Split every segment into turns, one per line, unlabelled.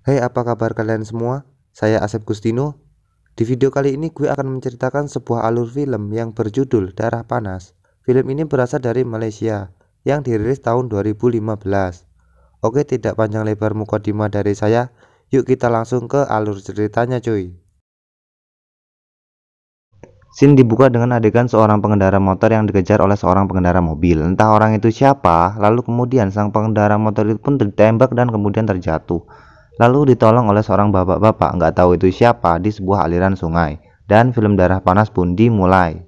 Hai, apa kabar kalian semua? Saya Asep Gustino. Di video kali ini gue akan menceritakan sebuah alur film yang berjudul Darah Panas. Film ini berasal dari Malaysia yang dirilis tahun 2015. Oke, tidak panjang lebar mukadimah dari saya, yuk kita langsung ke alur ceritanya cuy. Scene dibuka dengan adegan seorang pengendara motor yang dikejar oleh seorang pengendara mobil. Entah orang itu siapa, lalu kemudian sang pengendara motor itu pun ditembak dan kemudian terjatuh. Lalu ditolong oleh seorang bapak-bapak, nggak tahu itu siapa, di sebuah aliran sungai. Dan film Darah Panas pun dimulai.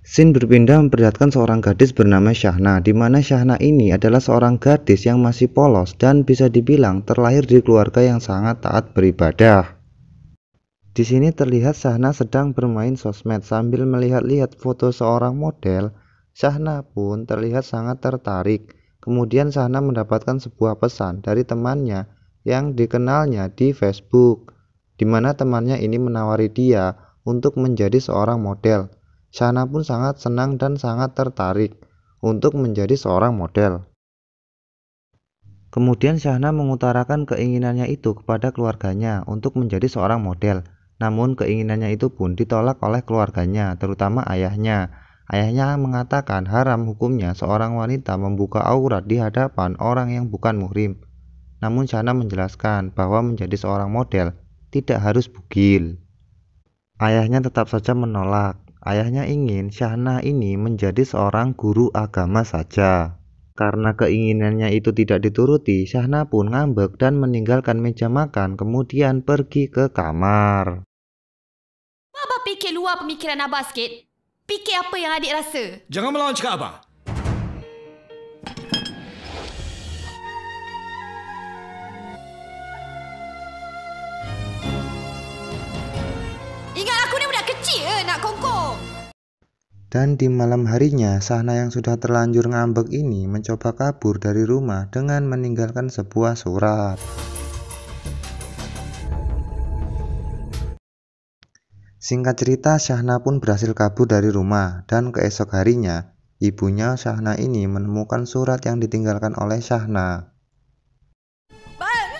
Scene berpindah memperlihatkan seorang gadis bernama Syahna, di mana Syahna ini adalah seorang gadis yang masih polos dan bisa dibilang terlahir di keluarga yang sangat taat beribadah. Di sini terlihat Syahna sedang bermain sosmed sambil melihat-lihat foto seorang model. Syahna pun terlihat sangat tertarik. Kemudian Syahna mendapatkan sebuah pesan dari temannya yang dikenalnya di Facebook, di mana temannya ini menawari dia untuk menjadi seorang model. Syahna pun sangat senang dan sangat tertarik untuk menjadi seorang model. Kemudian Syahna mengutarakan keinginannya itu kepada keluarganya untuk menjadi seorang model. Namun keinginannya itu pun ditolak oleh keluarganya, terutama ayahnya. Ayahnya mengatakan haram hukumnya seorang wanita membuka aurat di hadapan orang yang bukan muhrim. Namun Syahna menjelaskan bahwa menjadi seorang model tidak harus bugil. Ayahnya tetap saja menolak. Ayahnya ingin Syahna ini menjadi seorang guru agama saja. Karena keinginannya itu tidak dituruti, Syahna pun ngambek dan meninggalkan meja makan, kemudian pergi ke kamar.
Abah fikir luar pemikiran Abah sikit. Fikir apa yang adik rasa.
Jangan melawan cakap Abah.
Ingat aku ni budak kecil nak kongkong.
Dan di malam harinya, Syahna yang sudah terlanjur ngambek ini mencoba kabur dari rumah dengan meninggalkan sebuah surat. Singkat cerita, Syahna pun berhasil kabur dari rumah, dan keesok harinya, ibunya Syahna ini menemukan surat yang ditinggalkan oleh Syahna.
Bang.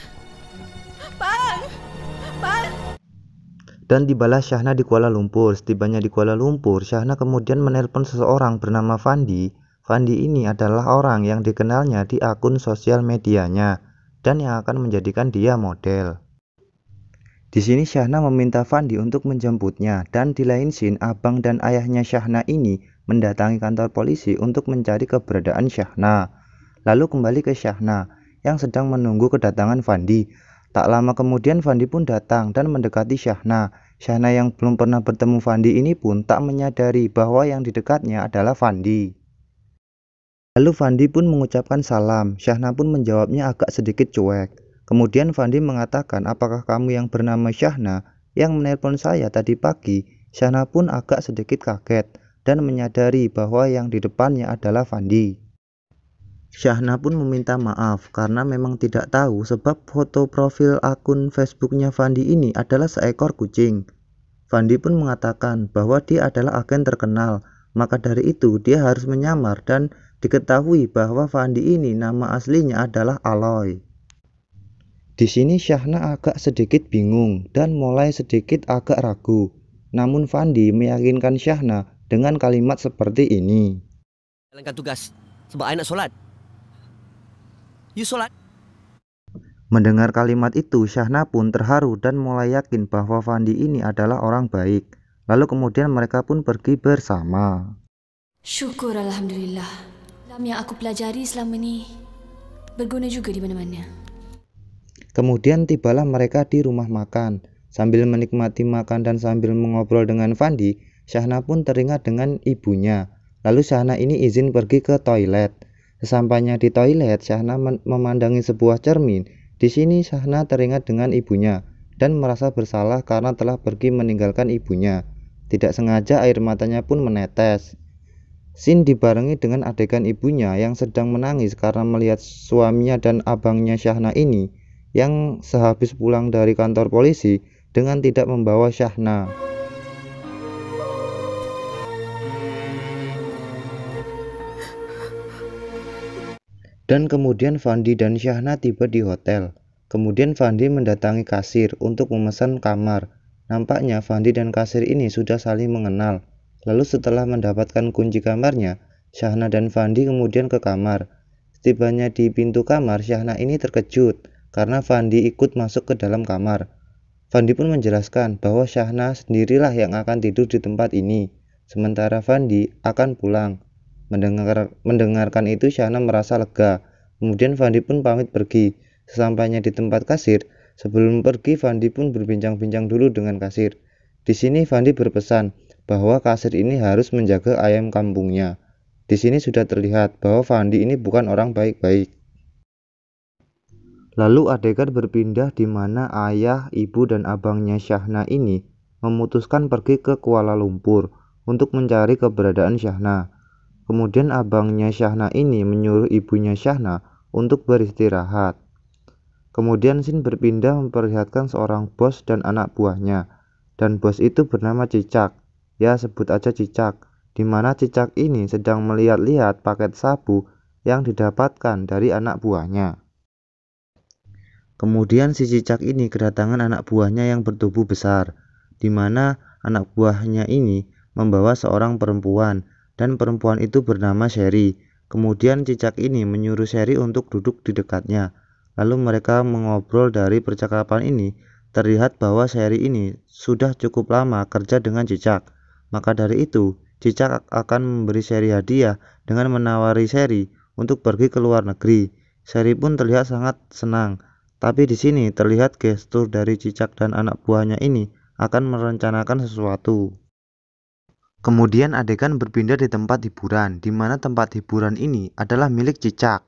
Dan dibalas Syahna di Kuala Lumpur. Setibanya di Kuala Lumpur, Syahna kemudian menelpon seseorang bernama Fandi. Fandi ini adalah orang yang dikenalnya di akun sosial medianya dan yang akan menjadikan dia model. Di sini Syahna meminta Fandi untuk menjemputnya, dan di lain scene abang dan ayahnya Syahna ini mendatangi kantor polisi untuk mencari keberadaan Syahna. Lalu kembali ke Syahna yang sedang menunggu kedatangan Fandi. Tak lama kemudian Fandi pun datang dan mendekati Syahna. Syahna yang belum pernah bertemu Fandi ini pun tak menyadari bahwa yang di dekatnya adalah Fandi. Lalu Fandi pun mengucapkan salam. Syahna pun menjawabnya agak sedikit cuek. Kemudian Fandi mengatakan, apakah kamu yang bernama Syahna yang menelpon saya tadi pagi? Syahna pun agak sedikit kaget dan menyadari bahwa yang di depannya adalah Fandi. Syahna pun meminta maaf karena memang tidak tahu sebab foto profil akun Facebooknya Fandi ini adalah seekor kucing. Fandi pun mengatakan bahwa dia adalah agen terkenal, maka dari itu dia harus menyamar dan diketahui bahwa Fandi ini nama aslinya adalah Aloy. Di sini Syahna agak sedikit bingung dan mulai sedikit agak ragu. Namun Fandi meyakinkan Syahna dengan kalimat seperti ini.
Jalankan tugas sebab I nak solat. You solat.
Mendengar kalimat itu, Syahna pun terharu dan mulai yakin bahwa Fandi ini adalah orang baik. Lalu kemudian mereka pun pergi bersama.
Syukur Alhamdulillah. Ilmu yang aku pelajari selama ni berguna juga di mana-mana.
Kemudian tibalah mereka di rumah makan. Sambil menikmati makan dan sambil mengobrol dengan Fandi, Syahna pun teringat dengan ibunya. Lalu Syahna ini izin pergi ke toilet. Sesampainya di toilet, Syahna memandangi sebuah cermin. Di sini Syahna teringat dengan ibunya dan merasa bersalah karena telah pergi meninggalkan ibunya. Tidak sengaja air matanya pun menetes. Scene dibarengi dengan adegan ibunya yang sedang menangis karena melihat suaminya dan abangnya Syahna ini yang sehabis pulang dari kantor polisi dengan tidak membawa Syahna. Dan kemudian Fandi dan Syahna tiba di hotel. Kemudian Fandi mendatangi kasir untuk memesan kamar. Nampaknya Fandi dan kasir ini sudah saling mengenal. Lalu setelah mendapatkan kunci kamarnya, Syahna dan Fandi kemudian ke kamar. Setibanya di pintu kamar, Syahna ini terkejut karena Fandi ikut masuk ke dalam kamar. Fandi pun menjelaskan bahwa Syahna sendirilah yang akan tidur di tempat ini, sementara Fandi akan pulang. Mendengarkan itu, Syahna merasa lega. Kemudian Fandi pun pamit pergi. Sesampainya di tempat kasir, sebelum pergi Fandi pun berbincang-bincang dulu dengan kasir. Di sini Fandi berpesan bahwa kasir ini harus menjaga ayam kampungnya. Di sini sudah terlihat bahwa Fandi ini bukan orang baik-baik. Lalu adegan berpindah di mana ayah, ibu, dan abangnya Syahna ini memutuskan pergi ke Kuala Lumpur untuk mencari keberadaan Syahna. Kemudian abangnya Syahna ini menyuruh ibunya Syahna untuk beristirahat. Kemudian scene berpindah memperlihatkan seorang bos dan anak buahnya. Dan bos itu bernama Cicak. Ya, sebut aja Cicak. Di mana Cicak ini sedang melihat-lihat paket sabu yang didapatkan dari anak buahnya. Kemudian si Cicak ini kedatangan anak buahnya yang bertubuh besar, di mana anak buahnya ini membawa seorang perempuan, dan perempuan itu bernama Sherry. Kemudian Cicak ini menyuruh Sherry untuk duduk di dekatnya. Lalu mereka mengobrol. Dari percakapan ini terlihat bahwa Sherry ini sudah cukup lama kerja dengan Cicak. Maka dari itu, Cicak akan memberi Sherry hadiah dengan menawari Sherry untuk pergi ke luar negeri. Sherry pun terlihat sangat senang. Tapi di sini terlihat gestur dari Cicak dan anak buahnya ini akan merencanakan sesuatu. Kemudian adegan berpindah di tempat hiburan, di mana tempat hiburan ini adalah milik Cicak.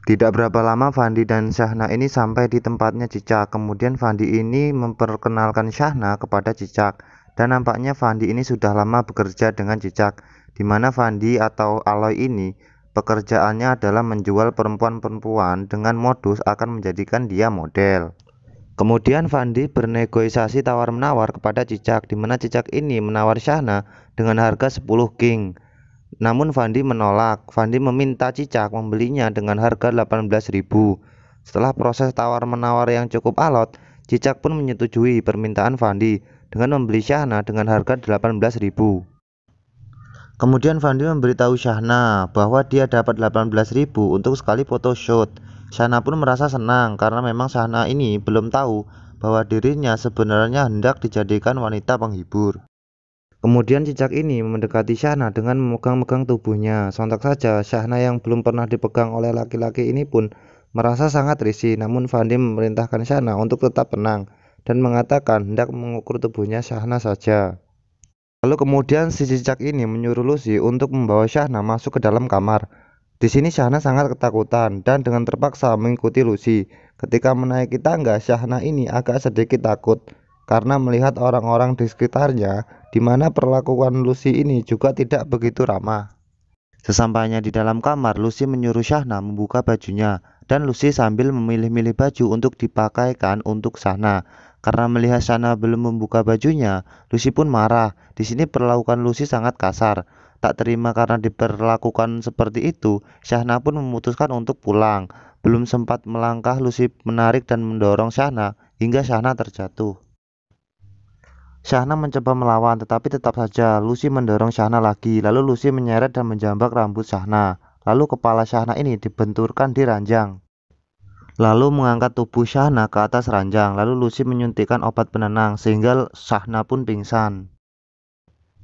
Tidak berapa lama Fandi dan Syahna ini sampai di tempatnya Cicak. Kemudian Fandi ini memperkenalkan Syahna kepada Cicak. Dan nampaknya Fandi ini sudah lama bekerja dengan Cicak, di mana Fandi atau Aloy ini pekerjaannya adalah menjual perempuan-perempuan dengan modus akan menjadikan dia model. Kemudian Fandi bernegosiasi tawar-menawar kepada Cicak, di mana Cicak ini menawar Syahna dengan harga 10 king. Namun Fandi menolak. Fandi meminta Cicak membelinya dengan harga 18.000. Setelah proses tawar-menawar yang cukup alot, Cicak pun menyetujui permintaan Fandi dengan membeli Syahna dengan harga 18.000. Kemudian Fandi memberitahu Syahna bahwa dia dapat 18.000 untuk sekali photoshoot. Syahna pun merasa senang karena memang Syahna ini belum tahu bahwa dirinya sebenarnya hendak dijadikan wanita penghibur. Kemudian Cicak ini mendekati Syahna dengan memegang-megang tubuhnya. Sontak saja Syahna yang belum pernah dipegang oleh laki-laki ini pun merasa sangat risih. Namun Fandi memerintahkan Syahna untuk tetap tenang dan mengatakan hendak mengukur tubuhnya Syahna saja. Lalu kemudian si Cicak ini menyuruh Lucy untuk membawa Syahna masuk ke dalam kamar. Di sini Syahna sangat ketakutan dan dengan terpaksa mengikuti Lucy. Ketika menaiki tangga, Syahna ini agak sedikit takut karena melihat orang-orang di sekitarnya, di mana perlakuan Lucy ini juga tidak begitu ramah. Sesampainya di dalam kamar, Lucy menyuruh Syahna membuka bajunya, dan Lucy sambil memilih-milih baju untuk dipakaikan untuk Syahna. Karena melihat Syahna belum membuka bajunya, Lucy pun marah. Di sini perlakuan Lucy sangat kasar. Tak terima karena diperlakukan seperti itu, Syahna pun memutuskan untuk pulang. Belum sempat melangkah, Lucy menarik dan mendorong Syahna hingga Syahna terjatuh. Syahna mencoba melawan, tetapi tetap saja Lucy mendorong Syahna lagi. Lalu Lucy menyeret dan menjambak rambut Syahna. Lalu kepala Syahna ini dibenturkan di ranjang. Lalu mengangkat tubuh Syahna ke atas ranjang. Lalu Lucy menyuntikkan obat penenang sehingga Syahna pun pingsan.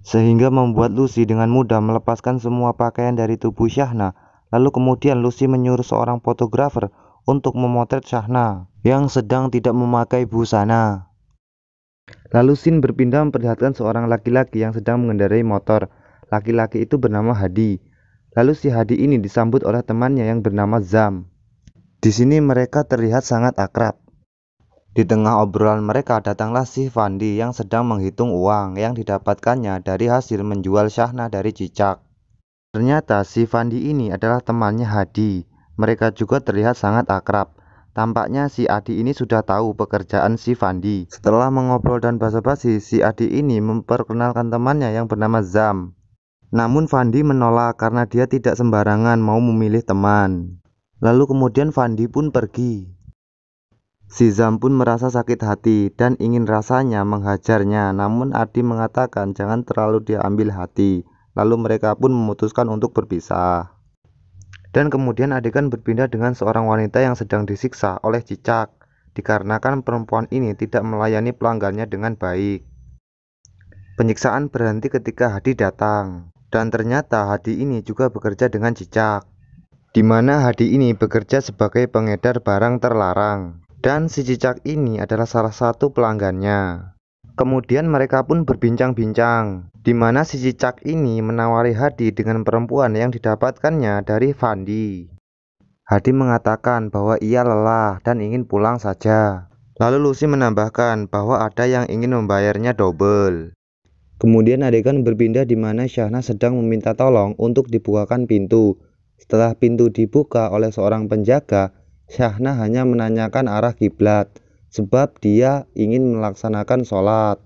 Sehingga membuat Lucy dengan mudah melepaskan semua pakaian dari tubuh Syahna. Lalu kemudian Lucy menyuruh seorang fotografer untuk memotret Syahna yang sedang tidak memakai busana. Lalu scene berpindah memperlihatkan seorang laki-laki yang sedang mengendarai motor. Laki-laki itu bernama Hadi. Lalu si Hadi ini disambut oleh temannya yang bernama Zam. Di sini mereka terlihat sangat akrab. Di tengah obrolan mereka datanglah si Fandi yang sedang menghitung uang yang didapatkannya dari hasil menjual Syahna dari Cicak. Ternyata si Fandi ini adalah temannya Hadi. Mereka juga terlihat sangat akrab. Tampaknya si Adi ini sudah tahu pekerjaan si Fandi. Setelah mengobrol dan basa-basi, si Adi ini memperkenalkan temannya yang bernama Zam. Namun Fandi menolak karena dia tidak sembarangan mau memilih teman. Lalu kemudian Fandi pun pergi. Si Zam pun merasa sakit hati dan ingin rasanya menghajarnya, namun Adi mengatakan jangan terlalu diambil hati. Lalu mereka pun memutuskan untuk berpisah. Dan kemudian adegan berpindah dengan seorang wanita yang sedang disiksa oleh cicak, dikarenakan perempuan ini tidak melayani pelanggannya dengan baik. Penyiksaan berhenti ketika Hadi datang, dan ternyata Hadi ini juga bekerja dengan cicak, di mana Hadi ini bekerja sebagai pengedar barang terlarang, dan si cicak ini adalah salah satu pelanggannya. Kemudian mereka pun berbincang-bincang, di mana si cicak ini menawari Hadi dengan perempuan yang didapatkannya dari Fandi. Hadi mengatakan bahwa ia lelah dan ingin pulang saja. Lalu Lucy menambahkan bahwa ada yang ingin membayarnya double. Kemudian adegan berpindah di mana Syahna sedang meminta tolong untuk dibukakan pintu. Setelah pintu dibuka oleh seorang penjaga, Syahna hanya menanyakan arah kiblat, sebab dia ingin melaksanakan sholat.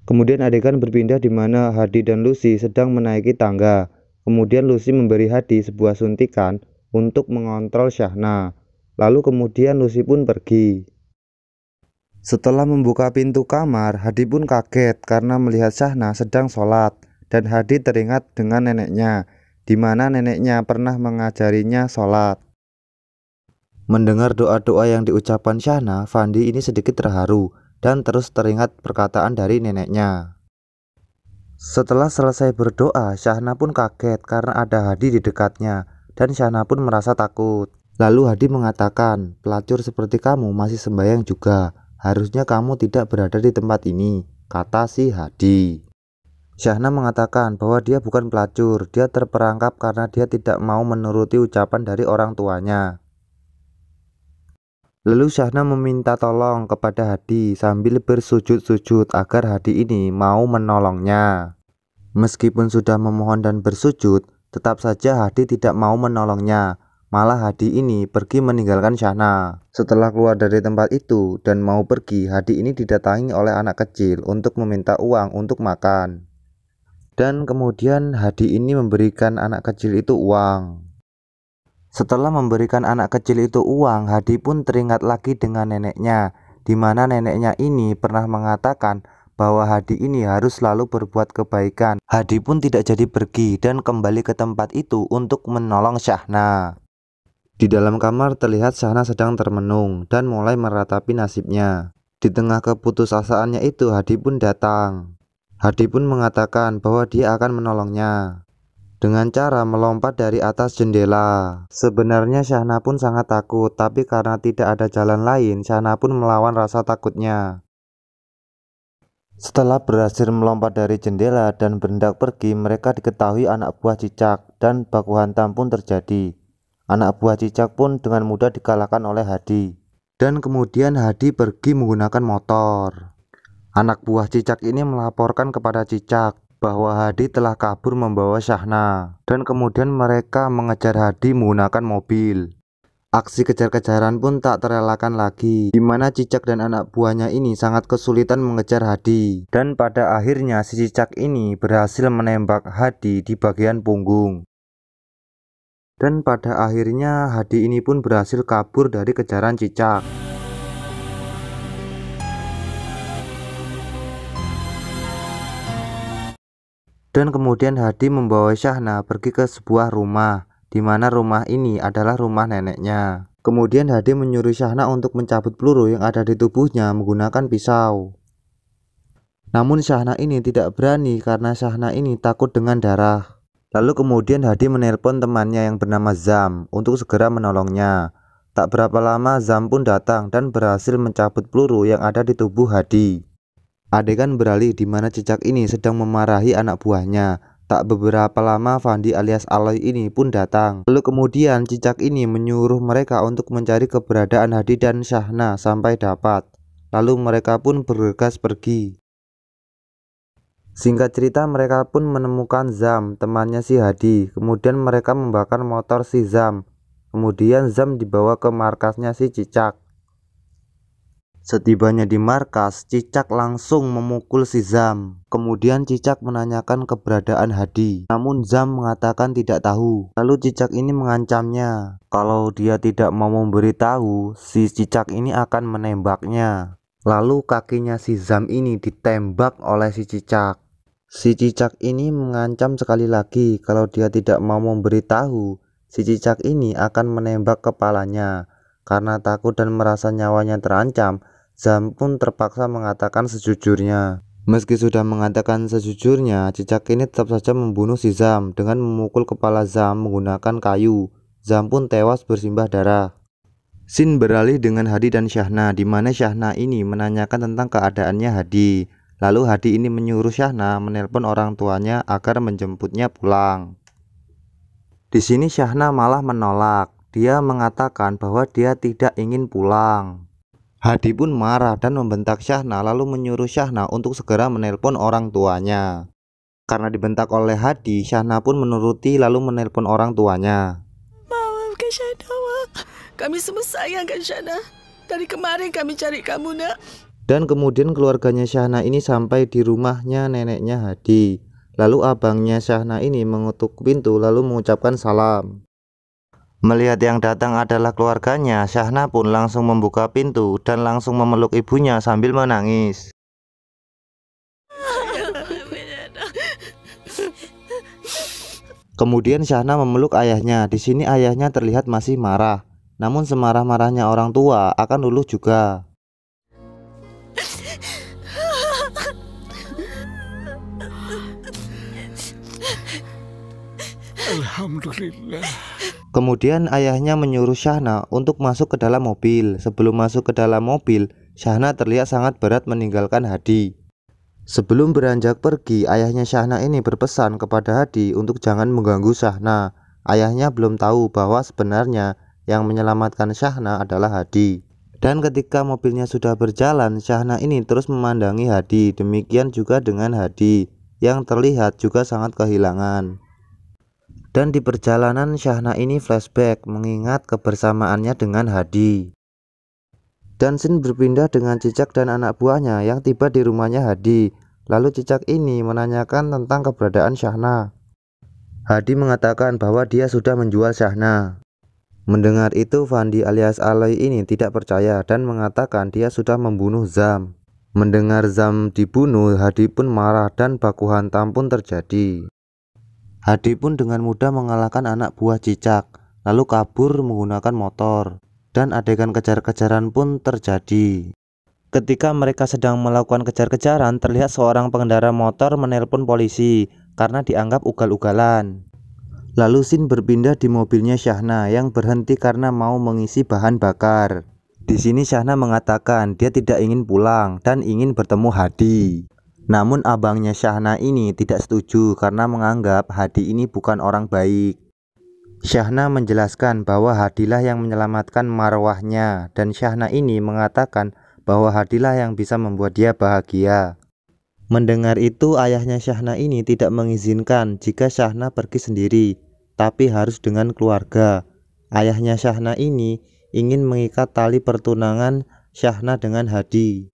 Kemudian adegan berpindah di mana Hadi dan Lucy sedang menaiki tangga. Kemudian Lucy memberi Hadi sebuah suntikan untuk mengontrol Syahna. Lalu kemudian Lucy pun pergi. Setelah membuka pintu kamar, Hadi pun kaget karena melihat Syahna sedang sholat, dan Hadi teringat dengan neneknya, di mana neneknya pernah mengajarinya sholat. Mendengar doa-doa yang diucapkan Syahna, Fandi ini sedikit terharu dan terus teringat perkataan dari neneknya. Setelah selesai berdoa, Syahna pun kaget karena ada Hadi di dekatnya, dan Syahna pun merasa takut. Lalu Hadi mengatakan, pelacur seperti kamu masih sembahyang juga. Harusnya kamu tidak berada di tempat ini, kata si Hadi. Syahna mengatakan bahwa dia bukan pelacur, dia terperangkap karena dia tidak mau menuruti ucapan dari orang tuanya. Lalu Syahna meminta tolong kepada Hadi sambil bersujud-sujud agar Hadi ini mau menolongnya. Meskipun sudah memohon dan bersujud, tetap saja Hadi tidak mau menolongnya. Malah Hadi ini pergi meninggalkan Syahna. Setelah keluar dari tempat itu dan mau pergi, Hadi ini didatangi oleh anak kecil untuk meminta uang untuk makan. Dan kemudian Hadi ini memberikan anak kecil itu uang. Setelah memberikan anak kecil itu uang, Hadi pun teringat lagi dengan neneknya, di mana neneknya ini pernah mengatakan bahwa Hadi ini harus selalu berbuat kebaikan. Hadi pun tidak jadi pergi dan kembali ke tempat itu untuk menolong Syahna. Di dalam kamar terlihat Syahna sedang termenung dan mulai meratapi nasibnya. Di tengah keputusasaannya itu, Hadi pun datang. Hadi pun mengatakan bahwa dia akan menolongnya dengan cara melompat dari atas jendela. Sebenarnya Syahna pun sangat takut, tapi karena tidak ada jalan lain, Syahna pun melawan rasa takutnya. Setelah berhasil melompat dari jendela dan berhendak pergi, mereka diketahui anak buah cicak dan baku hantam pun terjadi. Anak buah cicak pun dengan mudah dikalahkan oleh Hadi. Dan kemudian Hadi pergi menggunakan motor. Anak buah cicak ini melaporkan kepada cicak bahwa Hadi telah kabur membawa Syahna. Dan kemudian mereka mengejar Hadi menggunakan mobil. Aksi kejar-kejaran pun tak terelakkan lagi, di mana cicak dan anak buahnya ini sangat kesulitan mengejar Hadi. Dan pada akhirnya si cicak ini berhasil menembak Hadi di bagian punggung. Dan pada akhirnya Hadi ini pun berhasil kabur dari kejaran cicak. Dan kemudian Hadi membawa Syahna pergi ke sebuah rumah, di mana rumah ini adalah rumah neneknya. Kemudian Hadi menyuruh Syahna untuk mencabut peluru yang ada di tubuhnya menggunakan pisau. Namun Syahna ini tidak berani karena Syahna ini takut dengan darah. Lalu kemudian Hadi menelpon temannya yang bernama Zam untuk segera menolongnya. Tak berapa lama Zam pun datang dan berhasil mencabut peluru yang ada di tubuh Hadi. Adegan beralih di mana cicak ini sedang memarahi anak buahnya. Tak beberapa lama Fandi alias Aloy ini pun datang. Lalu kemudian cicak ini menyuruh mereka untuk mencari keberadaan Hadi dan Syahna sampai dapat. Lalu mereka pun bergegas pergi. Singkat cerita, mereka pun menemukan Zam, temannya si Hadi. Kemudian mereka membakar motor si Zam. Kemudian Zam dibawa ke markasnya si cicak. Setibanya di markas, Cicak langsung memukul si Zam. Kemudian Cicak menanyakan keberadaan Hadi, namun Zam mengatakan tidak tahu. Lalu Cicak ini mengancamnya, kalau dia tidak mau memberitahu, si Cicak ini akan menembaknya. Lalu kakinya si Zam ini ditembak oleh si Cicak. Si Cicak ini mengancam sekali lagi kalau dia tidak mau memberitahu, si Cicak ini akan menembak kepalanya. Karena takut dan merasa nyawanya terancam, Zam pun terpaksa mengatakan sejujurnya. Meski sudah mengatakan sejujurnya, Cicak ini tetap saja membunuh si Zam dengan memukul kepala Zam menggunakan kayu. Zam pun tewas bersimbah darah. Scene beralih dengan Hadi dan Syahna, di mana Syahna ini menanyakan tentang keadaannya Hadi. Lalu Hadi ini menyuruh Syahna menelpon orang tuanya agar menjemputnya pulang. Di sini Syahna malah menolak. Dia mengatakan bahwa dia tidak ingin pulang. Hadi pun marah dan membentak Syahna, lalu menyuruh Syahna untuk segera menelpon orang tuanya. Karena dibentak oleh Hadi, Syahna pun menuruti lalu menelpon orang tuanya.
Maafkan Syahna, Mak. Kami semua sayangkan Syahna. Dari kemarin kami cari kamu, Nak.
Dan kemudian keluarganya Syahna ini sampai di rumahnya neneknya Hadi. Lalu abangnya Syahna ini mengetuk pintu lalu mengucapkan salam. Melihat yang datang adalah keluarganya, Syahna pun langsung membuka pintu dan langsung memeluk ibunya sambil menangis. Kemudian Syahna memeluk ayahnya. Di sini ayahnya terlihat masih marah. Namun semarah-marahnya orang tua akan luluh juga.
Alhamdulillah.
Kemudian ayahnya menyuruh Syahna untuk masuk ke dalam mobil. Sebelum masuk ke dalam mobil, Syahna terlihat sangat berat meninggalkan Hadi. Sebelum beranjak pergi, ayahnya Syahna ini berpesan kepada Hadi untuk jangan mengganggu Syahna. Ayahnya belum tahu bahwa sebenarnya yang menyelamatkan Syahna adalah Hadi. Dan ketika mobilnya sudah berjalan, Syahna ini terus memandangi Hadi. Demikian juga dengan Hadi, yang terlihat juga sangat kehilangan. Dan di perjalanan Syahna ini flashback mengingat kebersamaannya dengan Hadi. Dan scene berpindah dengan Cicak dan anak buahnya yang tiba di rumahnya Hadi. Lalu Cicak ini menanyakan tentang keberadaan Syahna. Hadi mengatakan bahwa dia sudah menjual Syahna. Mendengar itu, Fandi alias Aloy ini tidak percaya dan mengatakan dia sudah membunuh Zam. Mendengar Zam dibunuh, Hadi pun marah dan baku hantam pun terjadi. Hadi pun dengan mudah mengalahkan anak buah Cicak, lalu kabur menggunakan motor, dan adegan kejar-kejaran pun terjadi. Ketika mereka sedang melakukan kejar-kejaran, terlihat seorang pengendara motor menelpon polisi karena dianggap ugal-ugalan. Lalu scene berpindah di mobilnya Syahna yang berhenti karena mau mengisi bahan bakar. Di sini Syahna mengatakan dia tidak ingin pulang dan ingin bertemu Hadi. Namun abangnya Syahna ini tidak setuju karena menganggap Hadi ini bukan orang baik. Syahna menjelaskan bahwa Hadilah yang menyelamatkan marwahnya dan Syahna ini mengatakan bahwa Hadilah yang bisa membuat dia bahagia. Mendengar itu, ayahnya Syahna ini tidak mengizinkan jika Syahna pergi sendiri, tapi harus dengan keluarga. Ayahnya Syahna ini ingin mengikat tali pertunangan Syahna dengan Hadi.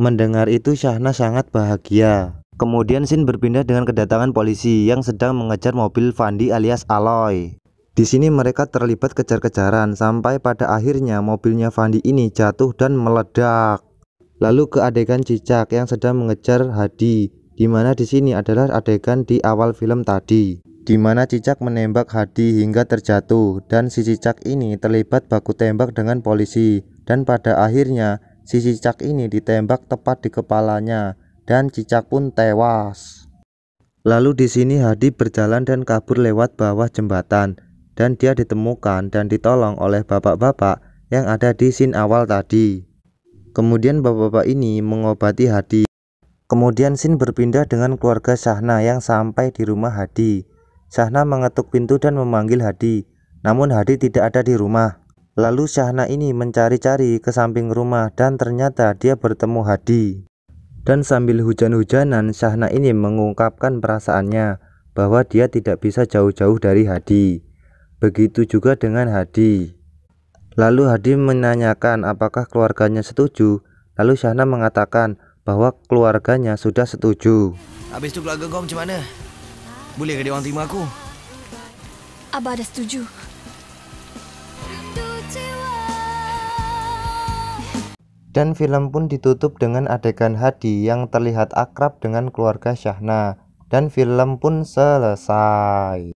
Mendengar itu Syahna sangat bahagia. Kemudian scene berpindah dengan kedatangan polisi yang sedang mengejar mobil Fandi alias Aloy. Di sini mereka terlibat kejar-kejaran sampai pada akhirnya mobilnya Fandi ini jatuh dan meledak. Lalu ke adegan Cicak yang sedang mengejar Hadi, di mana di sini adalah adegan di awal film tadi, di mana Cicak menembak Hadi hingga terjatuh dan si Cicak ini terlibat baku tembak dengan polisi dan pada akhirnya si Cicak ini ditembak tepat di kepalanya dan Cicak pun tewas. Lalu di sini Hadi berjalan dan kabur lewat bawah jembatan dan dia ditemukan dan ditolong oleh bapak-bapak yang ada di scene awal tadi. Kemudian bapak-bapak ini mengobati Hadi. Kemudian scene berpindah dengan keluarga Syahna yang sampai di rumah Hadi. Syahna mengetuk pintu dan memanggil Hadi, namun Hadi tidak ada di rumah. Lalu Syahna ini mencari-cari ke samping rumah dan ternyata dia bertemu Hadi. Dan sambil hujan-hujanan, Syahna ini mengungkapkan perasaannya bahwa dia tidak bisa jauh-jauh dari Hadi. Begitu juga dengan Hadi. Lalu Hadi menanyakan apakah keluarganya setuju. Lalu Syahna mengatakan bahwa keluarganya sudah setuju.
Habis tu keluarga kau macam mana? Boleh ke dia orang terima aku?
Abah dah setuju.
Dan film pun ditutup dengan adegan Hadi yang terlihat akrab dengan keluarga Syahna. Dan film pun selesai.